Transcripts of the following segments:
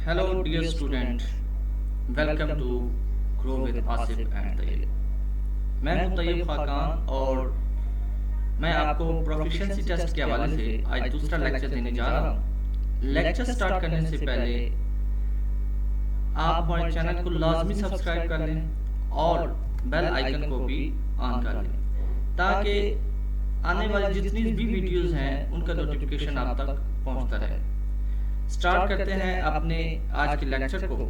Hello, dear student. Welcome to Grow with Asif and Tayyab. मैं हूं तैयब खाकान और मैं आपको प्रोफिशिएंसी टेस्ट के हवाले से आज दूसरा लेक्चर देने जा रहा हूं। लेक्चर स्टार्ट करने से पहले आप हमारे चैनल को लाजमी सब्सक्राइब कर लें और बेल आइकन को भी ऑन कर लें ताकि आने वाली जितनी भी वीडियोस हैं उनका नोटिफिकेशन आप तक पहुंचता रहे। स्टार्ट करते हैं अपने आज के लेक्चर को।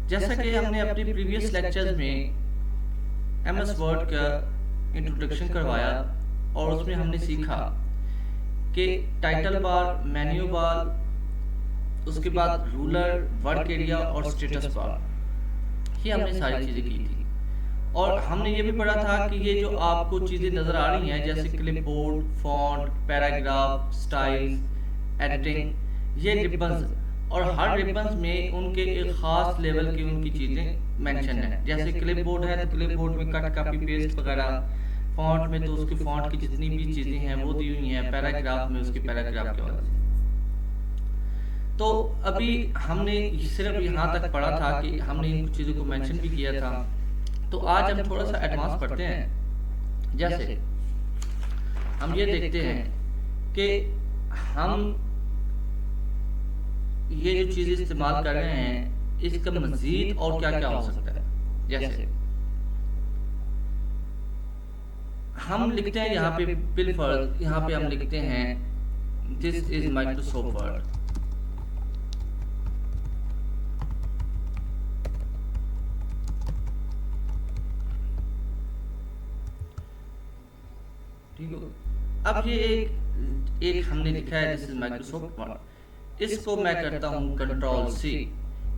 जैसा कि हमने अपने प्रीवियस लेक्चर्स में एमएस वर्ड का इंट्रोडक्शन करवाया और उसमें हमने सीखा कि टाइटल बार, मेन्यू बार, उसके बाद रूलर, वर्क एरिया और स्टेटस बार, ये हमने सारी चीज़ें की थी। और हमने ये भी पढ़ा था कि ये जो आपको चीज़ें नज़र आ रही हैं जैसे clipboard, font, paragraph, style, editing, ये रिबन्स और हर रिबन्स में उनके एक ख़ास लेवल की उनकी चीज़ें मेंशन है। जैसे क्लिपबोर्ड है तो क्लिपबोर्ड में कट, कॉपी, पेस्ट वगैरह, फॉन्ट में तो उसके फॉन्ट की जितनी भी चीज़ें हैं वो दी हुई हैं, पैराग्राफ में उसके पैराग्राफ के वाले से। तो अभी हमने सिर्फ यहाँ तक पढ़ा था कि हमने इन चीज़ों को मेंशन भी किया था। तो आज हम थोड़ा सा एडवांस पढ़ते हैं। जैसे हम ये देखते हैं कि हम ये जो चीज़ इस्तेमाल कर रहे हैं इसका मजीद और क्या क्या हो सकता है। जैसे हम लिखते हैं यहाँ पे बिलफर्ज, यहाँ पे हम लिखते हैं दिस इज माइक्रोसॉफ्ट वर्ड। ठीक है, अब ये एक हमने लिखा है दिस इज माइक्रोसॉफ्ट वर्ड। इसको मैं करता हूँ कंट्रोल सी।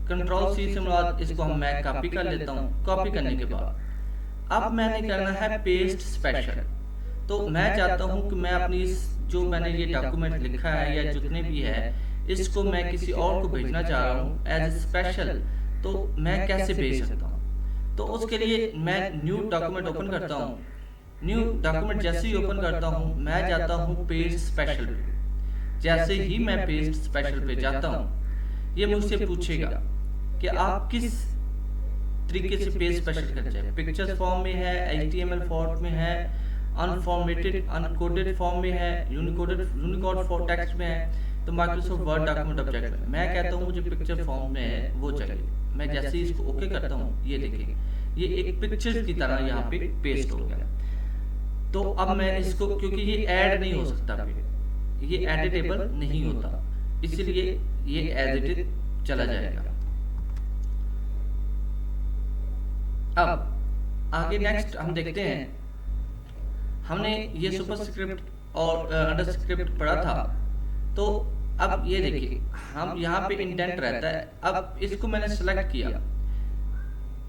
कंट्रोल सी से मुराद इसको मैं कॉपी कर लेता हूँ। कॉपी करने के बाद अब मैंने करना है पेस्ट स्पेशल। तो मैं चाहता हूँ कि मैं अपनी जो मैंने ये डॉक्यूमेंट लिखा है या जितने भी है इसको मैं किसी और को भेजना चाह रहा हूँ एज ए स्पेशल। तो मैं कैसे भेज सकता हूँ? तो उसके लिए मैं न्यू डॉक्यूमेंट ओपन करता हूँ। न्यू डॉक्यूमेंट जैसे ही ओपन करता हूँ मैं जाता हूँ पेस्ट स्पेशल पे। जैसे ही मैं पेस्ट स्पेशल पे जाता हूँ ये मुझसे पूछेगा कि आप किस तरीके से पेस्ट स्पेशल करना चाहिए। पिक्चर्स फॉर्म में है, HTML फॉर्मेट में है, अनफॉर्मेटेड अनकोडेड फॉर्म में है, यूनिकोड फॉर टेक्स्ट में है, तो माइक्रोसॉफ्ट वर्ड डॉक्यूमेंट ऑब्जेक्ट में। मैं कहता हूँ मुझे पिक्चर फॉर्म में है वो चाहिए। मैं जैसे ही इसको ओके करता हूँ ये देखिए ये एक पिक्चर की तरह यहाँ पे पेस्ट हो गया। तो अब मैं इसको, क्योंकि ये ऐड नहीं हो सकता, ये एडिटेबल नहीं होता, इसलिए ये एज इट इज चला जाएगा। अब आगे नेक्स्ट हम देखते हैं। हमने ये सुपरस्क्रिप्ट और अंडरस्क्रिप्ट पढ़ा था। तो अब ये देखिए हम यहाँ पे इंडेंट रहता है। अब इसको मैंने सेलेक्ट किया।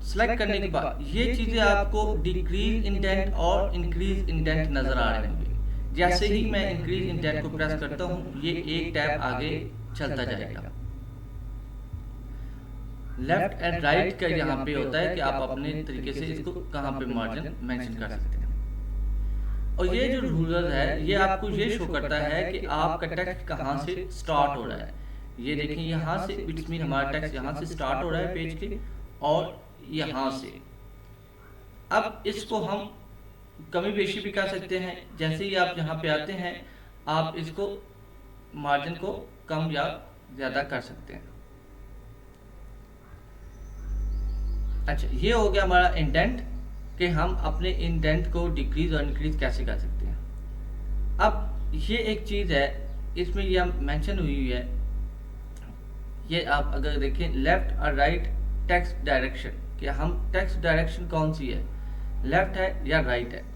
सेलेक्ट करने के बाद ये चीजें आपको डिक्रीज इंडेंट और इंक्रीज इंडेंट नजर आ रहे होंगे। जैसे ही मैं इंक्रीज इंडेंट को प्रेस करता हूँ ये एक टैब आगे चलता जाएगा। लेफ्ट एंड राइट का यहाँ पे होता है कि आप अपने तरीके से इसको कहाँ पे मार्जिन मेंशन कर सकते हैं। और ये जो रूलर है ये आपको ये शो करता है कि आपका टेक्स्ट कहाँ से स्टार्ट हो रहा है। ये देखिए यहाँ से इट्स मीन हमारा टेक्स्ट यहाँ से स्टार्ट हो रहा है पेज के और यहाँ से। अब इसको हम कमी बेशी भी कर सकते हैं। जैसे ही आप यहाँ पे आते हैं आप इसको मार्जिन को कम या ज़्यादा कर सकते हैं। अच्छा, ये हो गया हमारा इंडेंट कि हम अपने इंडेंट को डिक्रीज और इंक्रीज कैसे कर सकते हैं। अब ये एक चीज़ है इसमें ये मेंशन हुई है। ये आप अगर देखें लेफ्ट और राइट टेक्स्ट डायरेक्शन, कि हम टेक्स्ट डायरेक्शन कौन सी है, लेफ्ट है या राइट है।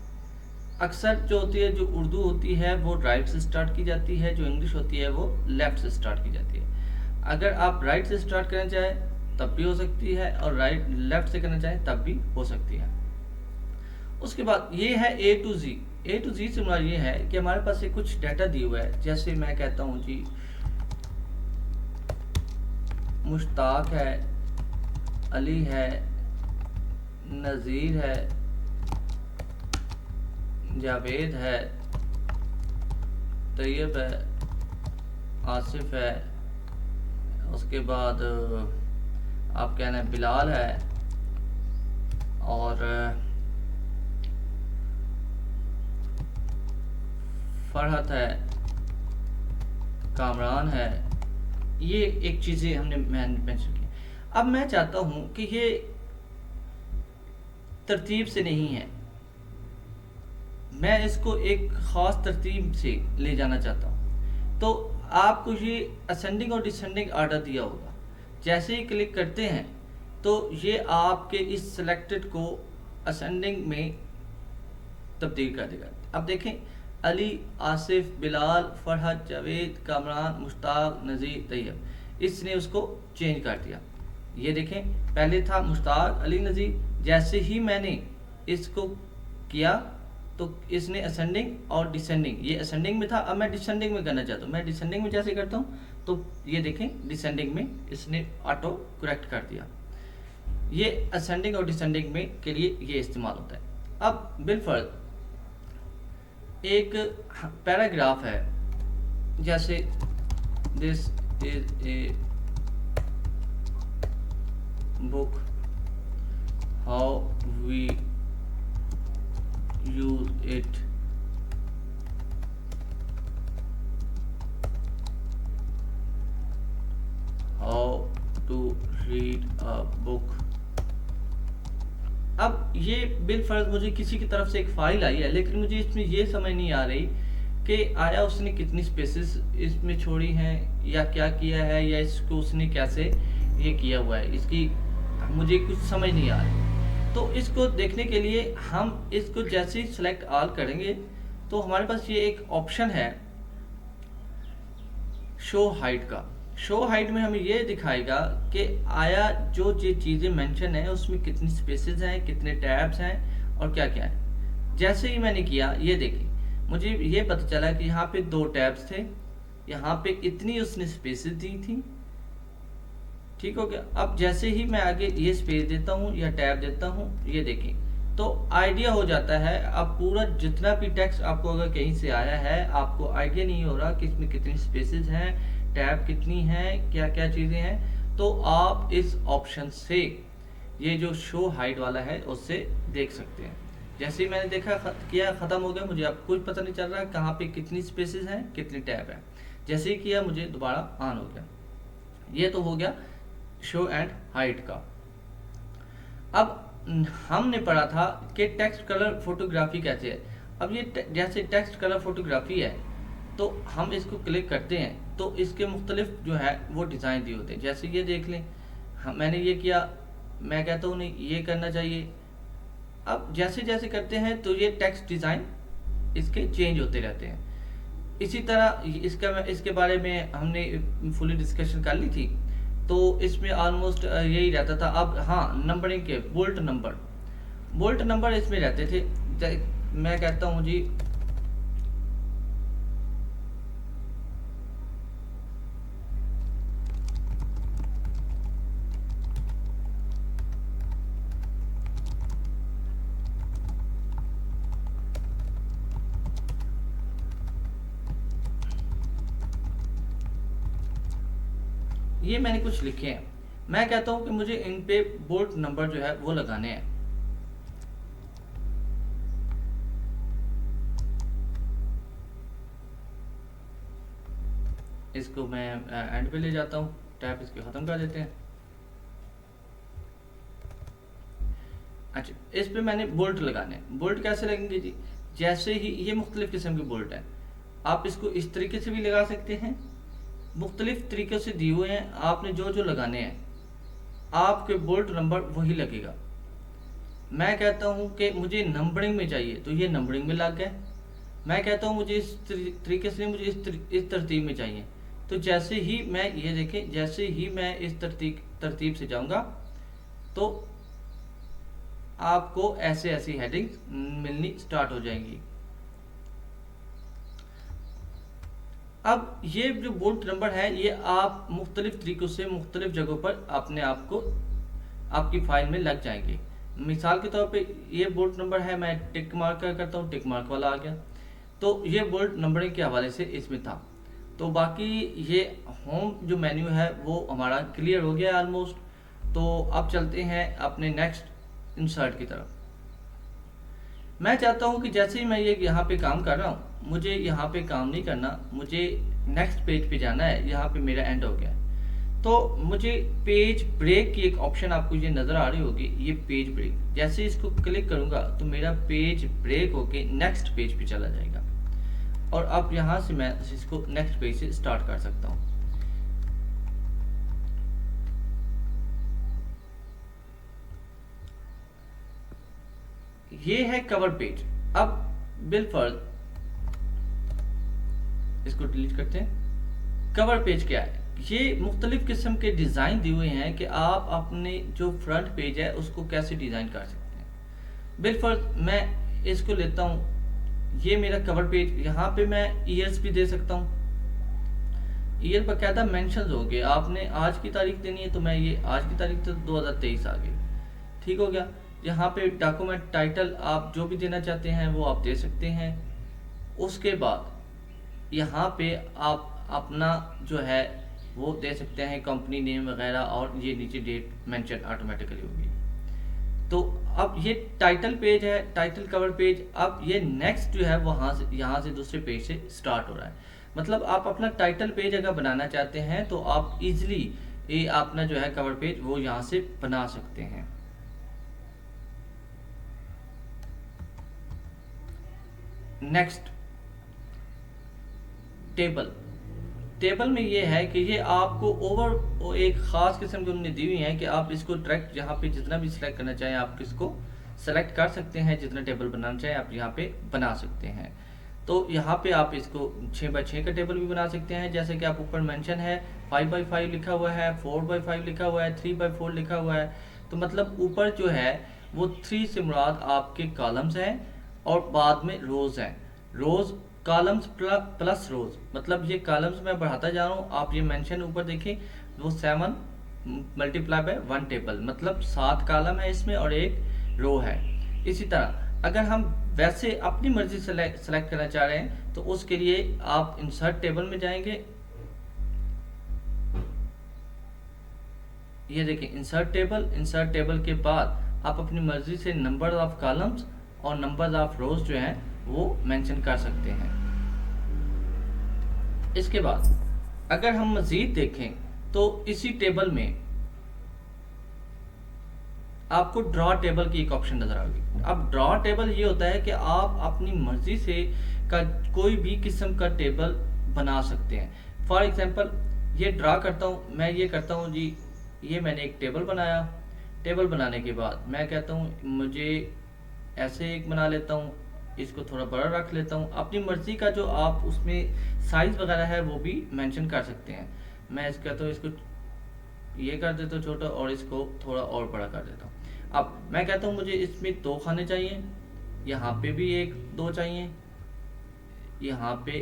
अक्सर जो होती है, जो उर्दू होती है वो राइट से स्टार्ट की जाती है, जो इंग्लिश होती है वो लेफ्ट से स्टार्ट की जाती है। अगर आप राइट से स्टार्ट करना चाहें तब भी हो सकती है और राइट लेफ्ट से करना चाहें तब भी हो सकती है। उसके बाद ये है A to Z। A to Z से हमारा ये है कि हमारे पास एक कुछ डाटा दिया हुआ है। जैसे मैं कहता हूँ जी मुश्ताक है, अली है, नज़ीर है, जावेद है, तैयब है, आसिफ है, उसके बाद आप कहना है बिलाल है, और फरहत है, कामरान है। ये एक चीज़ें हमने मेंशन की। अब मैं चाहता हूँ कि ये तरतीब से नहीं है, मैं इसको एक ख़ास तरतीब से ले जाना चाहता हूँ। तो आपको ये असेंडिंग और डिसेंडिंग आर्डर दिया होगा, जैसे ही क्लिक करते हैं तो ये आपके इस सेलेक्टेड को असेंडिंग में तब्दील कर देगा। अब देखें, अली, आसिफ, बिलाल, फरहत, जावेद, कामरान, मुश्ताक, नज़ीर, तैयब, इसने उसको चेंज कर दिया। ये देखें, पहले था मुश्ताक, अली, नज़ीर, जैसे ही मैंने इसको किया तो इसने असेंडिंग और डिसेंडिंग, ये असेंडिंग में था, अब मैं डिसेंडिंग में करना चाहता हूँ। मैं डिसेंडिंग में जैसे करता हूँ तो ये देखें डिसेंडिंग में इसने ऑटो करेक्ट कर दिया। ये असेंडिंग और डिसेंडिंग में के लिए ये इस्तेमाल होता है। अब बिलफर्ज एक पैराग्राफ है, जैसे this is a book, how we use it, how to read a book. अब ये बिलफर्ज मुझे किसी की तरफ से एक फाइल आई है, लेकिन मुझे इसमें ये समझ नहीं आ रही कि आया उसने कितनी स्पेसेस इसमें छोड़ी हैं या क्या किया है, या इसको उसने कैसे ये किया हुआ है, इसकी मुझे कुछ समझ नहीं आ रही। तो इसको देखने के लिए हम इसको जैसे ही सेलेक्ट ऑल करेंगे तो हमारे पास ये एक ऑप्शन है शो हाइट का। शो हाइट में हमें ये दिखाएगा कि आया जो ये चीज़ें मेंशन है उसमें कितनी स्पेसेस हैं, कितने टैब्स हैं और क्या क्या है। जैसे ही मैंने किया, ये देखिए, मुझे ये पता चला कि यहाँ पे 2 टैब्स थे, यहाँ पे इतनी उसने स्पेसेस दी थी। ठीक हो गया। अब जैसे ही मैं आगे ये स्पेस देता हूँ या टैब देता हूँ, ये देखिए, तो आइडिया हो जाता है। अब पूरा जितना भी टेक्स्ट आपको अगर कहीं से आया है, आपको आइडिया नहीं हो रहा कि इसमें कितनी स्पेसेस हैं, टैब कितनी हैं, क्या क्या चीज़ें हैं, तो आप इस ऑप्शन से ये जो शो हाइट वाला है उससे देख सकते हैं। जैसे ही मैंने देखा किया, ख़त्म हो गया, मुझे अब कुछ पता नहीं चल रहा है कहाँ पे कितनी स्पेसेस हैं, कितनी टैब है। जैसे ही किया मुझे दोबारा ऑन हो गया। ये तो हो गया शो एंड हाइट का। अब हमने पढ़ा था कि टेक्स्ट कलर फोटोग्राफी कैसे है। अब ये जैसे टेक्स्ट कलर फोटोग्राफी है तो हम इसको क्लिक करते हैं तो इसके मुख्तलिफ जो है वो डिज़ाइन दिए होते हैं। जैसे ये देख लें, मैंने ये किया, मैं कहता हूँ नहीं ये करना चाहिए। अब जैसे जैसे करते हैं तो ये टेक्स्ट डिज़ाइन इसके चेंज होते रहते हैं। इसी तरह इसके बारे में हमने फुली डिस्कशन कर ली थी, तो इसमें ऑलमोस्ट यही रहता था। अब हाँ, नंबरिंग के बोल्ट नंबर इसमें रहते थे। मैं कहता हूँ जी, ये मैंने कुछ लिखे हैं, मैं कहता हूँ कि मुझे इन पे बोल्ट नंबर जो है वो लगाने हैं। इसको मैं एंड पे ले जाता हूँ, टैब इसके ख़त्म कर देते हैं। अच्छा, इस पे मैंने बोल्ट लगाने हैं। बोल्ट कैसे लगेंगे जी? जैसे ही ये मुख्तलिफ किस्म के बोल्ट हैं, आप इसको इस तरीके से भी लगा सकते हैं, मुख्तलिफ तरीके से दिए हुए हैं। आपने जो जो लगाने हैं, आपके बोल्ट नंबर वही लगेगा। मैं कहता हूँ कि मुझे नंबरिंग में चाहिए तो ये नंबरिंग में लग गए। मैं कहता हूँ मुझे इस तरीके से, मुझे इस तरतीब में चाहिए, तो जैसे ही मैं ये देखें, जैसे ही मैं इस तरतीब से जाऊँगा तो आपको ऐसे ऐसी हेडिंग्स मिलनी स्टार्ट हो जाएंगी। अब ये जो बोल्ट नंबर है, ये आप मुख्तलिफ तरीक़ों से मुख्तलिफ जगहों पर अपने आप को आपकी फाइल में लग जाएंगे। मिसाल के तौर पे ये बोल्ट नंबर है, मैं टिक मार्क करता हूँ, टिक मार्क वाला आ गया। तो ये बोल्ट नंबरिंग के हवाले से इसमें था। तो बाकी ये होम जो मेन्यू है वो हमारा क्लियर हो गया ऑलमोस्ट। तो अब चलते हैं अपने नेक्स्ट इंसर्ट की तरफ। मैं चाहता हूँ कि जैसे ही मैं ये यहाँ पे काम कर रहा हूँ, मुझे यहाँ पे काम नहीं करना, मुझे नेक्स्ट पेज पे जाना है। यहाँ पे मेरा एंड हो गया है, तो मुझे पेज ब्रेक की एक ऑप्शन आपको ये नज़र आ रही होगी, ये पेज ब्रेक। जैसे इसको क्लिक करूँगा तो मेरा पेज ब्रेक होके नेक्स्ट पेज पे चला जाएगा, और अब यहाँ से मैं इसको नेक्स्ट पेज से स्टार्ट कर सकता हूँ। ये है कवर पेज। अब बिलफर्ज इसको डिलीट करते हैं। कवर पेज क्या है? ये मुख्तलिफ किस्म के डिज़ाइन दिए हुए हैं कि आप अपने जो फ्रंट पेज है उसको कैसे डिज़ाइन कर सकते हैं। बिलफर्ज मैं इसको लेता हूँ, ये मेरा कवर पेज। यहाँ पे मैं ईयर्स भी दे सकता हूँ। ईयर बाकायदा मेंशंस हो गए, आपने आज की तारीख देनी है तो मैं ये आज की तारीख तो 2023 आ गई, ठीक हो गया। यहाँ पे डॉक्यूमेंट टाइटल आप जो भी देना चाहते हैं वो आप दे सकते हैं। उसके बाद यहाँ पे आप अपना जो है वो दे सकते हैं, कंपनी नेम वगैरह, और ये नीचे डेट मेंशन ऑटोमेटिकली होगी। तो अब ये टाइटल पेज है, टाइटल कवर पेज। अब ये नेक्स्ट जो है वहाँ से यहाँ से दूसरे पेज से स्टार्ट हो रहा है। मतलब आप अपना टाइटल पेज अगर बनाना चाहते हैं तो आप इजीली ये अपना जो है कवर पेज वो यहाँ से बना सकते हैं। Next table. टेबल में ये है कि ये आपको ओवर एक ख़ास किस्म की उन्होंने दी हुई है कि आप इसको डायरेक्ट यहाँ पे जितना भी सिलेक्ट करना चाहें आप इसको सेलेक्ट कर सकते हैं, जितना टेबल बनाना चाहें आप यहाँ पे बना सकते हैं। तो यहाँ पे आप इसको 6x6 का टेबल भी बना सकते हैं, जैसे कि आप ऊपर मेंशन है 5x5 लिखा हुआ है, 4x5 लिखा हुआ है, 3x4 लिखा हुआ है। तो मतलब ऊपर जो है वो 3 से मुराद आपके कॉलम्स हैं और बाद में रोज़ हैं। रोज़ कॉलम्स प्लस रोज, मतलब ये कॉलम्स मैं बढ़ाता जा रहा हूँ। आप ये मेंशन ऊपर देखें, वो 7 मल्टीप्लाई बाय 1 टेबल, मतलब 7 कॉलम है इसमें और एक रो है। इसी तरह अगर हम वैसे अपनी मर्जी से सेलेक्ट करना चाह रहे हैं तो उसके लिए आप इंसर्ट टेबल में जाएंगे। ये देखिए इंसर्ट टेबल के बाद आप अपनी मर्जी से नंबर ऑफ कॉलम्स और नंबर ऑफ रोज जो हैं वो मेंशन कर सकते हैं। इसके बाद अगर हम मजीद देखें तो इसी टेबल में आपको ड्रॉ टेबल की एक ऑप्शन नजर आएगी। अब ड्रॉ टेबल ये होता है कि आप अपनी मर्जी से का कोई भी किस्म का टेबल बना सकते हैं। फॉर एग्जांपल ये ड्रा करता हूँ, मैं ये करता हूँ जी, ये मैंने एक टेबल बनाया। टेबल बनाने के बाद मैं कहता हूँ मुझे ऐसे एक बना लेता हूँ, इसको थोड़ा बड़ा रख लेता हूँ। अपनी मर्जी का जो आप उसमें साइज वगैरह है वो भी मेंशन कर सकते हैं। मैं इस कहता हूँ इसको ये कर देता हूँ छोटा और इसको थोड़ा और बड़ा कर देता हूँ। अब मैं कहता हूँ मुझे इसमें 2 खाने चाहिए, यहाँ पे भी 1-2 चाहिए, यहाँ पे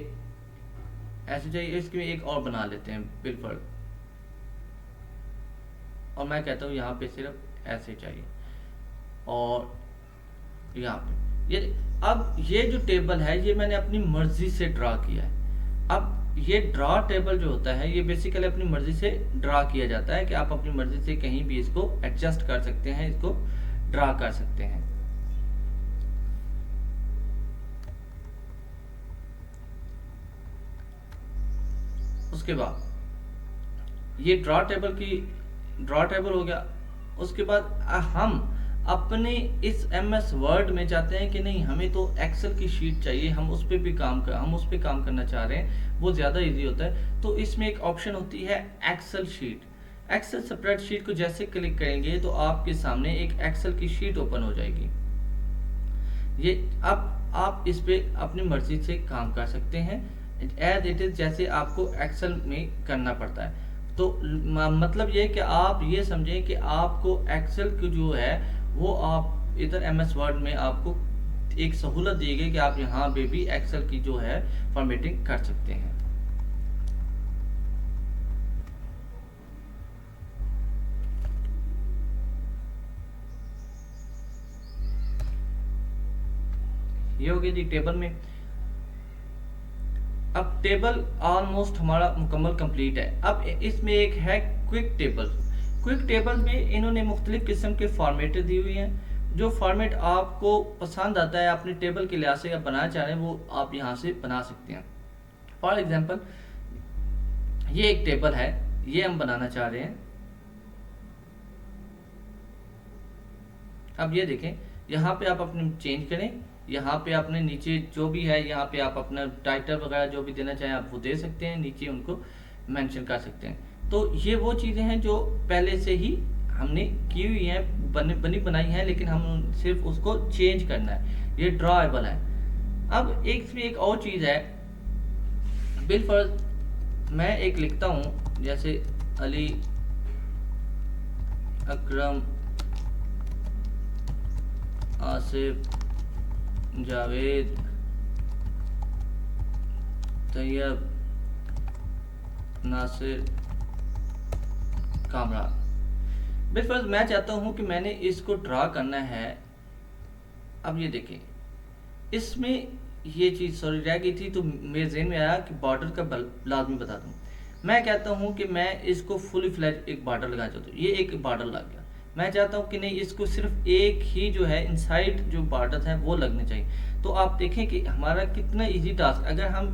ऐसे चाहिए, इसके में एक और बना लेते हैं बिल्कुल। और मैं कहता हूँ यहाँ पे सिर्फ ऐसे चाहिए और यहाँ पे ये। अब ये जो टेबल है ये मैंने अपनी मर्जी से ड्रा किया है। अब ये ड्रा टेबल जो होता है ये बेसिकली अपनी मर्जी से ड्रा किया जाता है कि आप अपनी मर्जी से कहीं भी इसको एडजस्ट कर सकते हैं, इसको ड्रा कर सकते हैं। उसके बाद ये ड्रा टेबल हो गया। उसके बाद हम अपने इस MS वर्ड में चाहते हैं कि नहीं, हमें तो एक्सेल की शीट चाहिए, हम उस पर भी हम उस पर काम करना चाह रहे हैं, वो ज़्यादा इजी होता है। तो इसमें एक ऑप्शन होती है एक्सेल शीट। एक्सेल स्प्रेडशीट को जैसे क्लिक करेंगे तो आपके सामने एक एक्सेल की शीट ओपन हो जाएगी। ये अब आप इस पे अपनी मर्जी से काम कर सकते हैं एज इट इज, जैसे आपको एक्सेल में करना पड़ता है। तो मतलब ये कि आप ये समझें कि आपको एक्सेल की जो है वो आप इधर MS वर्ड में आपको एक सहूलत दी गई कि आप यहाँ पे भी एक्सेल की जो है फॉर्मेटिंग कर सकते हैं। ये हो गया जी टेबल में। अब टेबल ऑलमोस्ट हमारा मुकम्मल कंप्लीट है। अब इसमें एक है क्विक टेबल। क्विक टेबल में इन्होंने मुख्तलिफ किस्म के फॉर्मेट दी हुई हैं। जो फॉर्मेट आपको पसंद आता है अपने टेबल के लिहाज से आप बनाना चाह रहे हैं वो आप यहाँ से बना सकते हैं। फॉर एग्जांपल ये एक टेबल है, ये हम बनाना चाह रहे हैं। अब ये देखें, यहाँ पे आप अपने चेंज करें, यहाँ पे आपने नीचे जो भी है यहाँ पे आप अपना टाइटल वगैरह जो भी देना चाहें आप वो दे सकते हैं, नीचे उनको मेंशन कर सकते हैं। तो ये वो चीज़ें हैं जो पहले से ही हमने की हुई हैं, बनी बनाई हैं, लेकिन हम सिर्फ उसको चेंज करना है। ये ड्रॉएबल है। अब एक इसमें एक और चीज़ है, बिलफर्ज मैं एक लिखता हूँ जैसे अली अकरम आसिफ जावेद तैयब नासिर कामरान। बिलफर्ज मैं चाहता हूँ कि मैंने इसको ड्रा करना है। अब ये देखें, इसमें ये चीज़ सॉरी रह गई थी तो मेरे जहन में आया कि बॉर्डर का लाजमी बता दूँ। मैं कहता हूँ कि मैं इसको फुली फ्लैज एक बॉर्डर लगाना चाहता हूँ। ये एक बॉर्डर लग गया। मैं चाहता हूँ कि नहीं, इसको सिर्फ एक ही जो है इनसाइड जो बॉर्डर है वो लगने चाहिए। तो आप देखें कि हमारा कितना इजी टास्क, अगर हम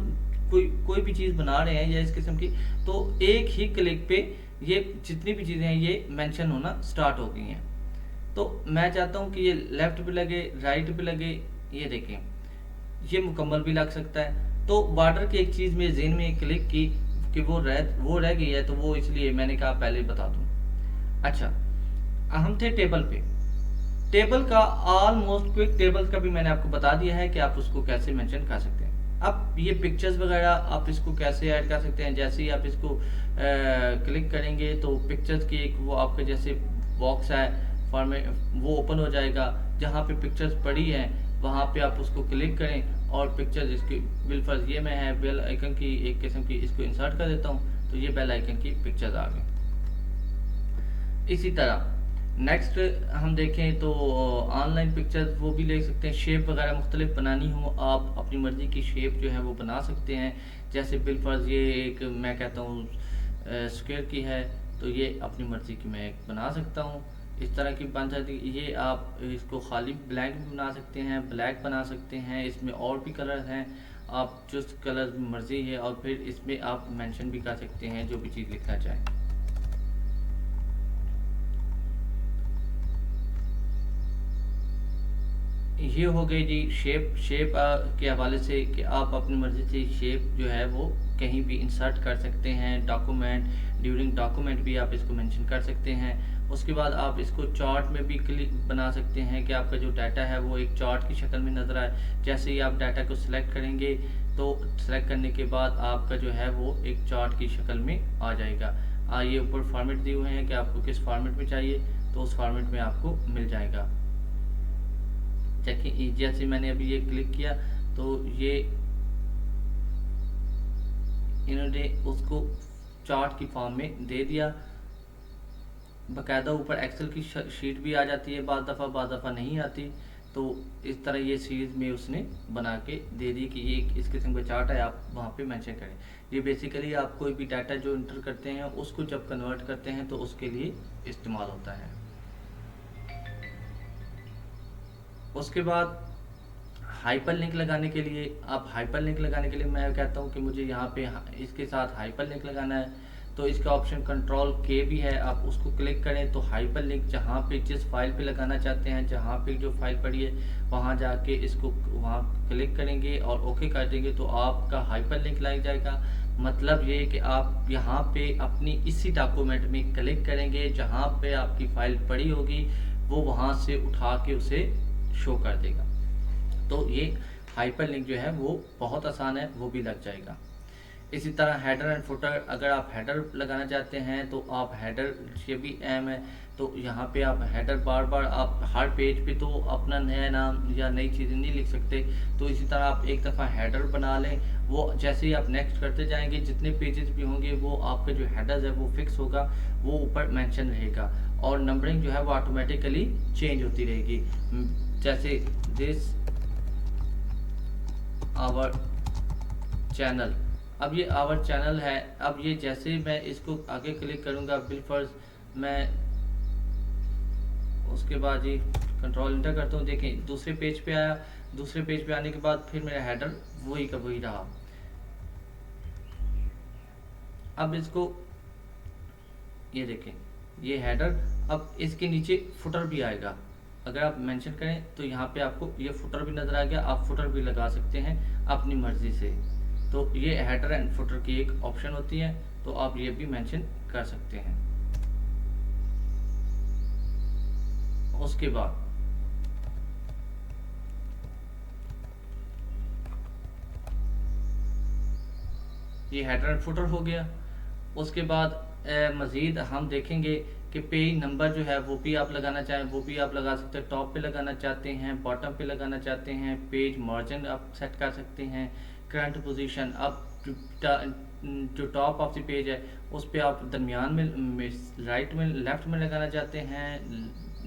कोई भी चीज़ बना रहे हैं या इस किस्म की, तो एक ही क्लिक पे ये जितनी भी चीज़ें हैं ये मेंशन होना स्टार्ट हो गई हैं। तो मैं चाहता हूँ कि ये लेफ़्ट पे लगे, राइट पे लगे। ये देखें, ये मुकम्मल भी लग सकता है। तो बॉर्डर की एक चीज़ मेरे जहन में क्लिक की कि वो रह गई है, तो वो इसलिए मैंने कहा पहले बता दूँ। अच्छा, हम थे टेबल पे। टेबल का ऑलमोस्ट क्विक टेबल का भी मैंने आपको बता दिया है कि आप उसको कैसे मेंशन कर सकते हैं। अब ये पिक्चर्स वगैरह आप इसको कैसे ऐड कर सकते हैं। जैसे ही आप इसको क्लिक करेंगे तो पिक्चर्स की एक वो आपका जैसे बॉक्स है फॉर्मेट वो ओपन हो जाएगा। जहाँ पे पिक्चर्स पड़ी हैं वहाँ पे आप उसको क्लिक करें और पिक्चर्स इसकी बिलफर्ज ये मैं है बेल आइकन की एक किस्म की इसको इंसर्ट कर देता हूँ, तो ये बेल आइकन की पिक्चर्स आ गई। इसी तरह नेक्स्ट हम देखें तो ऑनलाइन पिक्चर्स वो भी ले सकते हैं। शेप वगैरह मुख्तलिफ बनानी हो, आप अपनी मर्ज़ी की शेप जो है वो बना सकते हैं। जैसे बिलफर्ज ये एक मैं कहता हूँ स्क्वायर की है, तो ये अपनी मर्ज़ी की मैं एक बना सकता हूँ। इस तरह की बन सकती है। ये आप इसको खाली ब्लैंक भी बना सकते हैं, ब्लैक बना सकते हैं। इसमें और भी कलर हैं, आप जो कलर मर्ज़ी है, और फिर इसमें आप मेंशन भी कर सकते हैं जो भी चीज़ लिखना चाहें। ये हो गई जी शेप के हवाले से कि आप अपनी मर्ज़ी से शेप जो है वो कहीं भी इंसर्ट कर सकते हैं। ड्यूरिंग डॉक्यूमेंट भी आप इसको मेंशन कर सकते हैं। उसके बाद आप इसको चार्ट में भी क्लिक बना सकते हैं कि आपका जो डाटा है वो एक चार्ट की शक्ल में नज़र आए। जैसे ही आप डाटा को सिलेक्ट करेंगे तो सिलेक्ट करने के बाद आपका जो है वो एक चार्ट की शक्ल में आ जाएगा। ये ऊपर फॉर्मेट दिए हुए हैं कि आपको किस फॉर्मेट में चाहिए, तो उस फॉर्मेट में आपको मिल जाएगा। देखिए जैसे मैंने अभी ये क्लिक किया तो ये इन्होंने उसको चार्ट की फॉर्म में दे दिया। बाकायदा ऊपर एक्सेल की शीट भी आ जाती है, बाद दफ़ा नहीं आती। तो इस तरह ये सीरीज़ में उसने बना के दे दी कि ये इस किस्म का चार्ट है, आप वहाँ पे मेंशन करें। ये बेसिकली आप कोई भी डाटा जो इंटर करते हैं उसको जब कन्वर्ट करते हैं तो उसके लिए इस्तेमाल होता है। उसके बाद हाइपर लिंक लगाने के लिए मैं कहता हूँ कि मुझे यहाँ पे इसके साथ हाइपर लिंक लगाना है, तो इसका ऑप्शन कंट्रोल के भी है। आप उसको क्लिक करें तो हाइपर लिंक जहाँ पे जिस फाइल पे लगाना चाहते हैं, जहाँ पे जो फाइल पड़ी है वहाँ जाके इसको वहाँ क्लिक करेंगे और ओके कर देंगे तो आपका हाइपर लिंक लग जाएगा। मतलब ये कि आप यहाँ पे अपनी इसी डॉक्यूमेंट में क्लिक करेंगे, जहाँ पे आपकी फ़ाइल पड़ी होगी वो वहाँ से उठा के उसे शो कर देगा। तो ये हाइपर लिंक जो है वो बहुत आसान है, वो भी लग जाएगा। इसी तरह हेडर एंड फुटर, अगर आप हेडर लगाना चाहते हैं तो आप हेडर ये भी अहम है। तो यहाँ पे आप हेडर बार आप हर पेज पे तो अपना नया नाम या नई चीज़ें नहीं लिख सकते, तो इसी तरह आप एक दफ़ा हेडर बना लें। वो जैसे ही आप नेक्स्ट करते जाएंगे जितने पेजेस भी होंगे वो आपका जो हेडर है वो फिक्स होगा, वो ऊपर मेंशन रहेगा और नंबरिंग जो है वो ऑटोमेटिकली चेंज होती रहेगी। जैसे दिस आवर चैनल, अब ये आवर चैनल है। अब ये जैसे ही मैं इसको आगे क्लिक करूँगा, बिलफर्ज मैं उसके बाद ये कंट्रोल इंटर करता हूँ, देखें दूसरे पेज पे आया। दूसरे पेज पे आने के बाद फिर मेरा हेडर वही का वही रहा। अब इसको ये देखें, ये हेडर, अब इसके नीचे फुटर भी आएगा। अगर आप मेंशन करें तो यहाँ पे आपको ये फुटर भी नज़र आ गया। आप फुटर भी लगा सकते हैं अपनी मर्ज़ी से। तो ये हेडर एंड फुटर की एक ऑप्शन होती है, तो आप ये भी मेंशन कर सकते हैं। उसके बाद ये हेडर एंड फुटर हो गया। उसके बाद मज़ीद हम देखेंगे कि पेज नंबर जो है वो भी आप लगाना चाहें वो भी आप लगा सकते हैं। टॉप पे लगाना चाहते हैं, बॉटम पे लगाना चाहते हैं, पेज मार्जिन आप सेट कर सकते हैं, करंट पोजीशन। अब जो टॉप ऑफ द पेज है उस पे आप दरमियान में, राइट में, लेफ्ट में लगाना चाहते हैं,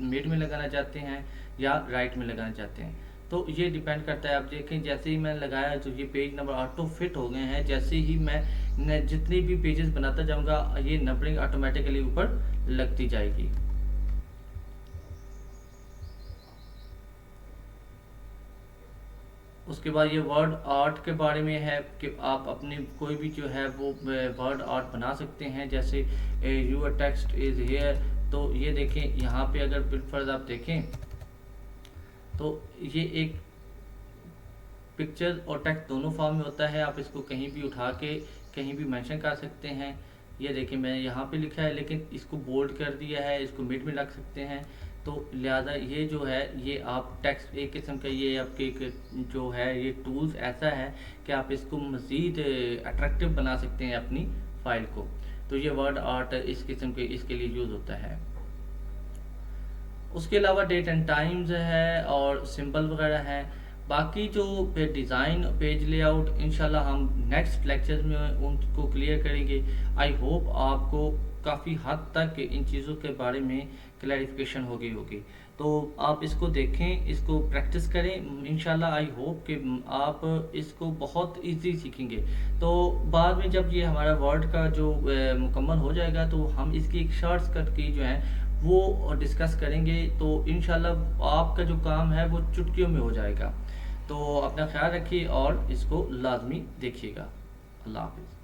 मिड में लगाना चाहते हैं या राइट में लगाना चाहते हैं। तो ये डिपेंड करता है। आप देखें जैसे ही मैं लगाया तो ये पेज नंबर ऑटो फिट हो गए हैं। जैसे ही मैं जितने भी पेजेस बनाता जाऊंगा ये नंबरिंग ऑटोमेटिकली ऊपर लगती जाएगी। उसके बाद ये वर्ड आर्ट के बारे में है कि आप अपने कोई भी जो है वो वर्ड आर्ट बना सकते हैं। जैसे यूर टेक्स्ट इज़ हेयर, तो ये देखें यहाँ पे अगर बिलफर्ज आप देखें तो ये एक पिक्चर और टेक्स्ट दोनों फॉर्म में होता है। आप इसको कहीं भी उठा के कहीं भी मेंशन कर सकते हैं। ये देखिए मैं यहाँ पे लिखा है लेकिन इसको बोल्ड कर दिया है, इसको मिड में रख सकते हैं। तो लिहाजा ये जो है ये आप टेक्स्ट एक किस्म का ये आपके जो है ये टूल्स ऐसा है कि आप इसको मज़ीद अट्रैक्टिव बना सकते हैं अपनी फाइल को। तो ये वर्ड आर्ट इस किस्म के इसके लिए यूज़ होता है। उसके अलावा डेट एंड टाइम्स है और सिंबल वगैरह है। बाकी जो डिज़ाइन पेज लेआउट इंशाल्लाह हम नेक्स्ट लेक्चर में उनको क्लियर करेंगे। आई होप आपको काफ़ी हद तक इन चीज़ों के बारे में क्लैरिफिकेशन हो गई होगी। तो आप इसको देखें, इसको प्रैक्टिस करें। इंशाल्लाह आई होप कि आप इसको बहुत इजी सीखेंगे। तो बाद में जब ये हमारा वर्ड का जो मुकम्मल हो जाएगा तो हम इसकी एक शॉर्टकट की जो है वो डिस्कस करेंगे। तो इंशाल्लाह आपका जो काम है वो चुटकियों में हो जाएगा। तो अपना ख्याल रखिए और इसको लाजमी देखिएगा। अल्लाह हाफिज़।